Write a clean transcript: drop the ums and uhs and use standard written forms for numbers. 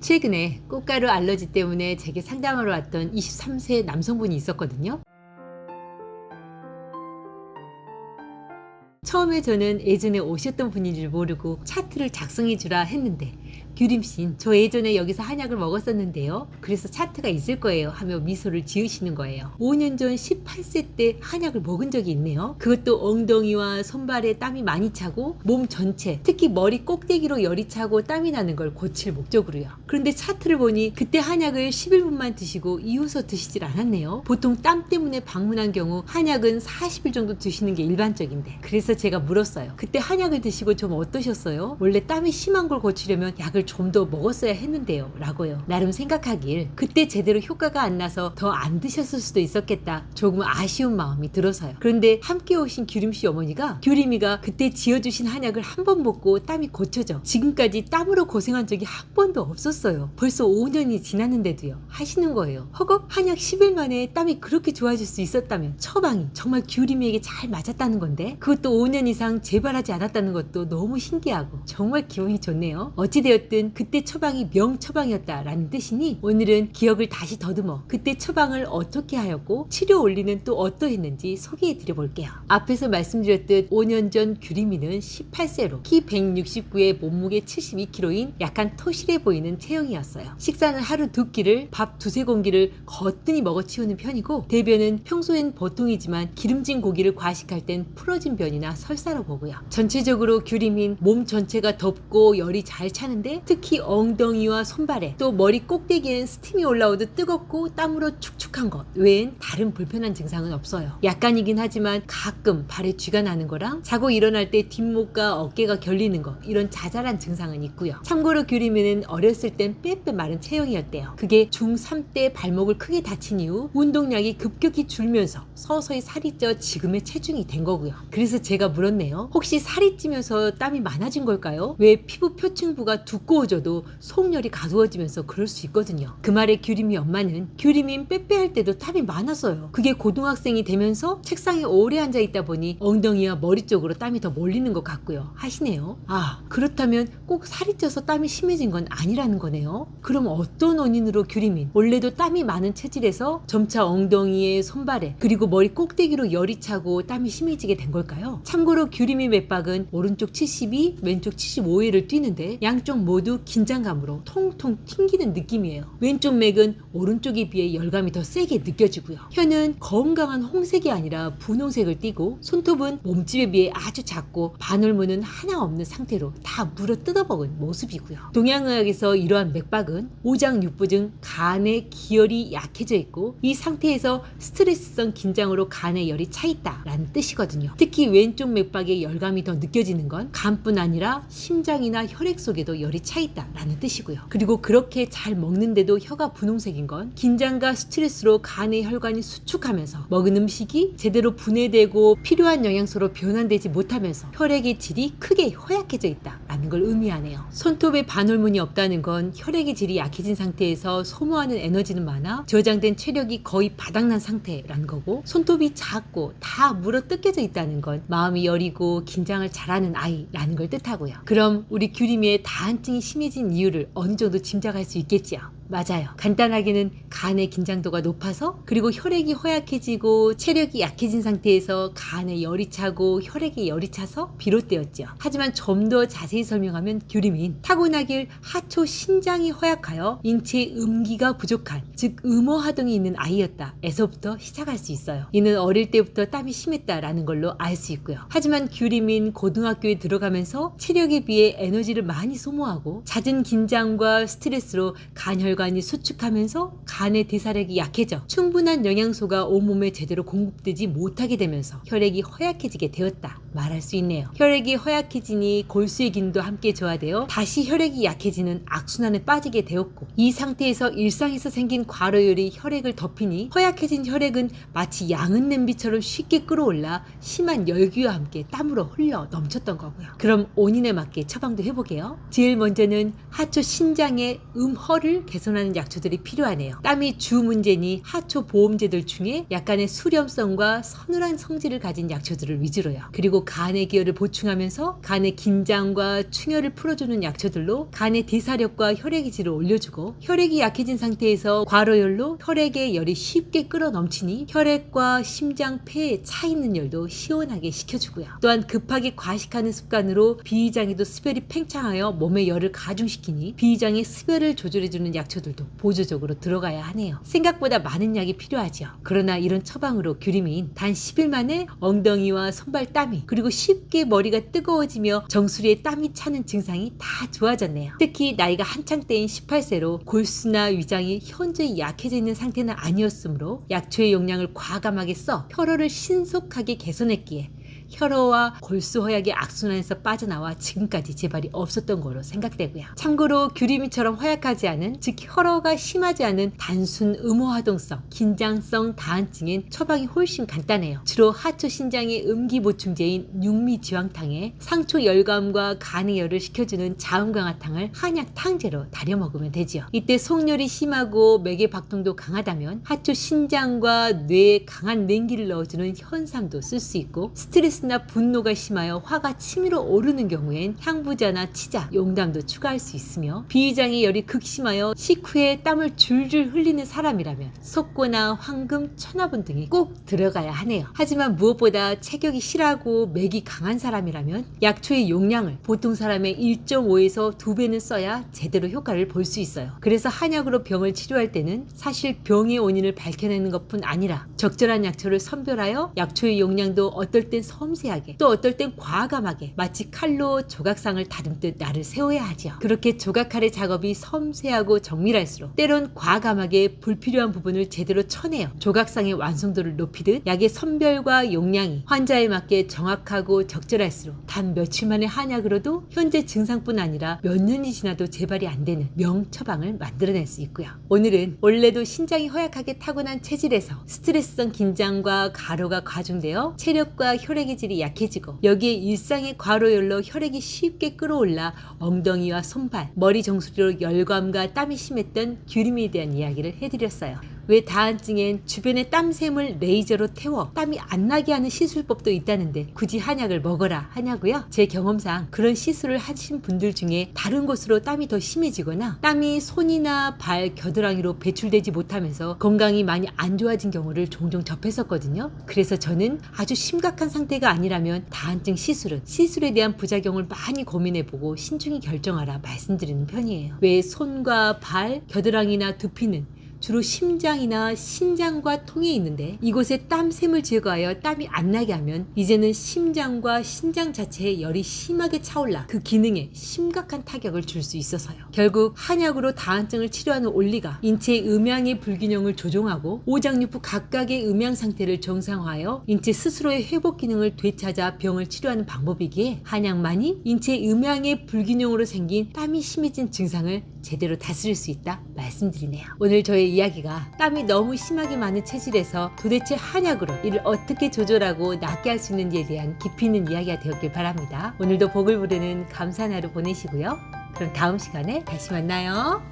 최근에 꽃가루 알러지 때문에 제게 상담하러 왔던 23세 남성분이 있었거든요. 처음에 저는 예전에 오셨던 분인 줄 모르고 차트를 작성해 주라 했는데, 규림씨, 저 예전에 여기서 한약을 먹었었는데요, 그래서 차트가 있을 거예요 하며 미소를 지으시는 거예요. 5년 전 18세 때 한약을 먹은 적이 있네요. 그것도 엉덩이와 손발에 땀이 많이 차고 몸 전체, 특히 머리 꼭대기로 열이 차고 땀이 나는 걸 고칠 목적으로요. 그런데 차트를 보니 그때 한약을 11분만 드시고 이어서 드시질 않았네요. 보통 땀 때문에 방문한 경우 한약은 40일 정도 드시는 게 일반적인데, 그래서 제가 물었어요. 그때 한약을 드시고 좀 어떠셨어요? 원래 땀이 심한 걸 고치려면 약을 좀 더 먹었어야 했는데요 라고요. 나름 생각하길 그때 제대로 효과가 안 나서 더 안 드셨을 수도 있었겠다, 조금 아쉬운 마음이 들어서요. 그런데 함께 오신 규림씨 어머니가 규림이가 그때 지어주신 한약을 한 번 먹고 땀이 고쳐져 지금까지 땀으로 고생한 적이 한 번도 없었어요. 벌써 5년이 지났는데도요 하시는 거예요. 허걱 한약 10일 만에 땀이 그렇게 좋아질 수 있었다면 처방이 정말 규림이에게 잘 맞았다는 건데, 그것도 5년 이상 재발하지 않았다는 것도 너무 신기하고 정말 기분이 좋네요. 어찌되었든 그때 처방이 명처방이었다라는 뜻이니 오늘은 기억을 다시 더듬어 그때 처방을 어떻게 하였고 치료 원리는 또 어떠했는지 소개해 드려 볼게요. 앞에서 말씀드렸듯 5년 전 규림이는 18세로 키 169에 몸무게 72kg인 약간 토실해 보이는 체형이었어요. 식사는 하루 2끼를 밥 2~3공기를 거뜬히 먹어치우는 편이고, 대변은 평소엔 보통이지만 기름진 고기를 과식할 땐 풀어진 변이나 설사로 보고요. 전체적으로 규림인 몸 전체가 덥고 열이 잘 차는데, 특히 엉덩이와 손발에 또 머리 꼭대기엔 스팀이 올라오듯 뜨겁고 땀으로 축축한 것 외엔 다른 불편한 증상은 없어요. 약간이긴 하지만 가끔 발에 쥐가 나는 거랑 자고 일어날 때 뒷목과 어깨가 결리는 것, 이런 자잘한 증상은 있고요. 참고로 규림이는 어렸을 땐 빼빼 마른 체형이었대요. 그게 중3 때 발목을 크게 다친 이후 운동량이 급격히 줄면서 서서히 살이 쪄 지금의 체중이 된 거고요. 그래서 제가 물었네요. 혹시 살이 찌면서 땀이 많아진 걸까요? 왜 피부 표층부가 두꺼워져도 속열이 가두어지면서 그럴 수 있거든요. 그 말에 규림이 엄마는 규림이 빼빼할 때도 땀이 많았어요. 그게 고등학생이 되면서 책상에 오래 앉아 있다 보니 엉덩이와 머리 쪽으로 땀이 더 몰리는 것 같고요 하시네요. 아, 그렇다면 꼭 살이 쪄서 땀이 심해진 건 아니라는 거네요. 그럼 어떤 원인으로 규림인 원래도 땀이 많은 체질에서 점차 엉덩이에 손발에 그리고 머리 꼭대기로 열이 차고 땀이 심해지게 된 걸까요? 참고로 규림이 맥박은 오른쪽 72, 왼쪽 75회를 뛰는데 양쪽 모두 긴장감으로 통통 튕기는 느낌이에요. 왼쪽 맥은 오른쪽에 비해 열감이 더 세게 느껴지고요. 혀는 건강한 홍색이 아니라 분홍색을 띠고, 손톱은 몸집에 비해 아주 작고 반올무는 하나 없는 상태로 다 물어 뜯어먹은 모습이고요. 동양의학에서 이러한 맥박은 오장육부증 간의 기혈이 약해져 있고, 이 상태에서 스트레스성 긴장으로 간에 열이 차 있다라는 뜻이거든요. 특히 왼쪽 맥박에 열감이 더 느껴지는 건 간뿐 아니라 심장이나 혈액 속에도 열이 차 있다라는 뜻이고요. 그리고 그렇게 잘 먹는데도 혀가 분홍색인 건 긴장과 스트레스로 간의 혈관이 수축하면서 먹은 음식이 제대로 분해되고 필요한 영양소로 변환되지 못하면서 혈액의 질이 크게 허약해져 있다라는 걸 의미하네요. 손톱에 반홀문이 없다는 건 혈액의 질이 약해진 상태에서 소모하는 에너지는 많아 저장된 체력이 거의 바닥난 상태라는 거고, 손톱이 작고 다 물어 뜯겨져 있다는 건 마음이 여리고 긴장을 잘하는 아이라는 걸 뜻하고요. 그럼 우리 규림이의 다한증이 심해진 이유를 어느 정도 짐작할 수 있겠지요. 맞아요. 간단하게는 간의 긴장도가 높아서, 그리고 혈액이 허약해지고 체력이 약해진 상태에서 간에 열이 차고 혈액에 열이 차서 비롯되었죠. 하지만 좀 더 자세히 설명하면 규림인 타고나길 하초 신장이 허약하여 인체 음기가 부족한, 즉 음어하동이 있는 아이였다 에서부터 시작할 수 있어요. 이는 어릴 때부터 땀이 심했다라는 걸로 알 수 있고요. 하지만 규림인 고등학교에 들어가면서 체력에 비해 에너지를 많이 소모하고 잦은 긴장과 스트레스로 간혈관이 수축하면서 간의 대사력이 약해져 충분한 영양소가 온몸에 제대로 공급되지 못하게 되면서 혈액이 허약해지게 되었다 말할 수 있네요. 혈액이 허약해지니 골수의 기능도 함께 저하되어 다시 혈액이 약해지는 악순환에 빠지게 되었고, 이 상태에서 일상에서 생긴 과로열이 혈액을 덮이니 허약해진 혈액은 마치 양은 냄비처럼 쉽게 끌어올라 심한 열기와 함께 땀으로 흘러 넘쳤던 거고요. 그럼 원인에 맞게 처방도 해보게요. 제일 먼저는 하초 신장의 음허를 개선하는 약초들이 필요하네요. 땀이 주 문제니 하초 보험제들 중에 약간의 수렴성과 서늘한 성질을 가진 약초들을 위주로요. 그리고 그리고 간의 기혈을 보충하면서 간의 긴장과 충혈을 풀어주는 약초들로 간의 대사력과 혈액의 질을 올려주고, 혈액이 약해진 상태에서 과로열로 혈액의 열이 쉽게 끌어 넘치니 혈액과 심장, 폐에 차 있는 열도 시원하게 식혀주고요. 또한 급하게 과식하는 습관으로 비위장에도 습열이 팽창하여 몸의 열을 가중시키니 비위장의 습열을 조절해주는 약초들도 보조적으로 들어가야 하네요. 생각보다 많은 약이 필요하죠. 그러나 이런 처방으로 규림이인 단 10일 만에 엉덩이와 손발 땀이, 그리고 쉽게 머리가 뜨거워지며 정수리에 땀이 차는 증상이 다 좋아졌네요. 특히 나이가 한창 때인 18세로 골수나 위장이 현저히 약해져 있는 상태는 아니었으므로 약초의 용량을 과감하게 써 혈어를 신속하게 개선했기에 혈어와 골수 허약이 악순환에서 빠져나와 지금까지 재발이 없었던 거로 생각되고요. 참고로 규림이처럼 허약하지 않은, 즉 혈어가 심하지 않은 단순 음호화동성, 긴장성 다한증엔 처방이 훨씬 간단해요. 주로 하초 신장의 음기보충제인 육미지황탕에 상초 열감과 간의 열을 식혀주는 자음강화탕을 한약 탕제로 달여 먹으면 되지요. 이때 속열이 심하고 맥의 박동도 강하다면 하초 신장과 뇌에 강한 냉기를 넣어주는 현삼도 쓸 수 있고, 스트레스나 분노가 심하여 화가 치밀어 오르는 경우엔 향부자나 치자, 용담도 추가할 수 있으며, 비위장의 열이 극심하여 식후에 땀을 줄줄 흘리는 사람이라면 석고나 황금, 천화분 등이 꼭 들어가야 하네요. 하지만 무엇보다 체격이 실하고 맥이 강한 사람이라면 약초의 용량을 보통 사람의 1.5에서 2배는 써야 제대로 효과를 볼 수 있어요. 그래서 한약으로 병을 치료할 때는 사실 병의 원인을 밝혀내는 것뿐 아니라 적절한 약초를 선별하여 약초의 용량도 어떨 땐 섬세하게, 또 어떨 땐 과감하게, 마치 칼로 조각상을 다듬듯 날을 세워야 하지요. 그렇게 조각칼의 작업이 섬세하고 정밀할수록 때론 과감하게 불필요한 부분을 제대로 쳐내어 조각상의 완성도를 높이듯, 약의 선별과 용량이 환자에 맞게 정확하고 적절할수록 단 며칠 만의 한약으로도 현재 증상뿐 아니라 몇 년이 지나도 재발이 안 되는 명처방을 만들어낼 수 있고요. 오늘은 원래도 신장이 허약하게 타고난 체질에서 스트레스성 긴장과 가로가 가중되어 체력과 혈액의 질이 약해지고, 여기에 일상의 과로열로 혈액이 쉽게 끌어올라 엉덩이와 손발, 머리 정수리로 열감과 땀이 심했던 규림에 대한 이야기를 해드렸어요. 왜 다한증엔 주변의 땀샘을 레이저로 태워 땀이 안 나게 하는 시술법도 있다는데 굳이 한약을 먹어라 하냐고요? 제 경험상 그런 시술을 하신 분들 중에 다른 곳으로 땀이 더 심해지거나 땀이 손이나 발, 겨드랑이로 배출되지 못하면서 건강이 많이 안 좋아진 경우를 종종 접했었거든요. 그래서 저는 아주 심각한 상태가 아니라면 다한증 시술에 대한 부작용을 많이 고민해보고 신중히 결정하라 말씀드리는 편이에요. 왜 손과 발, 겨드랑이나 두피는 주로 심장이나 신장과 통에 있는데, 이곳에 땀샘을 제거하여 땀이 안 나게 하면 이제는 심장과 신장 자체에 열이 심하게 차올라 그 기능에 심각한 타격을 줄 수 있어서요. 결국 한약으로 다한증을 치료하는 원리가 인체의 음양의 불균형을 조종하고 오장육부 각각의 음양 상태를 정상화하여 인체 스스로의 회복 기능을 되찾아 병을 치료하는 방법이기에 한약만이 인체의 음양의 불균형으로 생긴 땀이 심해진 증상을 제대로 다스릴 수 있다 말씀드리네요. 오늘 저의 이야기가 땀이 너무 심하게 많은 체질에서 도대체 한약으로 이를 어떻게 조절하고 낫게 할 수 있는지에 대한 깊이 있는 이야기가 되었길 바랍니다. 오늘도 복을 부르는 감사한 하루 보내시고요. 그럼 다음 시간에 다시 만나요.